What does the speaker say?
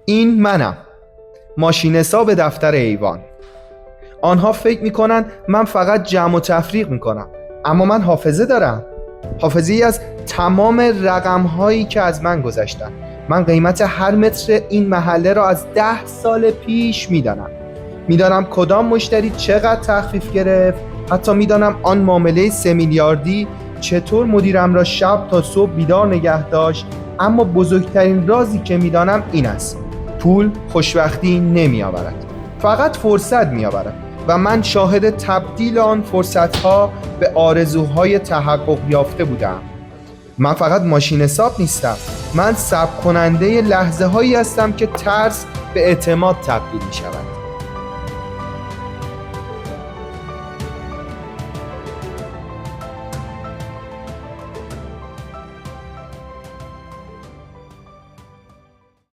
این منم، ماشین حساب دفتر ایوان. آنها فکر میکنن من فقط جمع و تفریق میکنم، اما من حافظه دارم، حافظه ای از تمام رقم هایی که از من گذشتن. من قیمت هر متر این محله را از 10 سال پیش میدانم کدام مشتری چقدر تخفیف گرفت، حتی میدانم آن معامله 3 میلیاردی چطور مدیرم را شب تا صبح بیدار نگه داشت. اما بزرگترین رازی که میدانم این است: پول خوشبختی نمی آورد، فقط فرصت می آورد و من شاهد تبدیل آن فرصتها به آرزوهای تحقق یافته بودم. من فقط ماشین حساب نیستم، من ثبت کننده لحظه هایی هستم که ترس به اعتماد تبدیل می شود.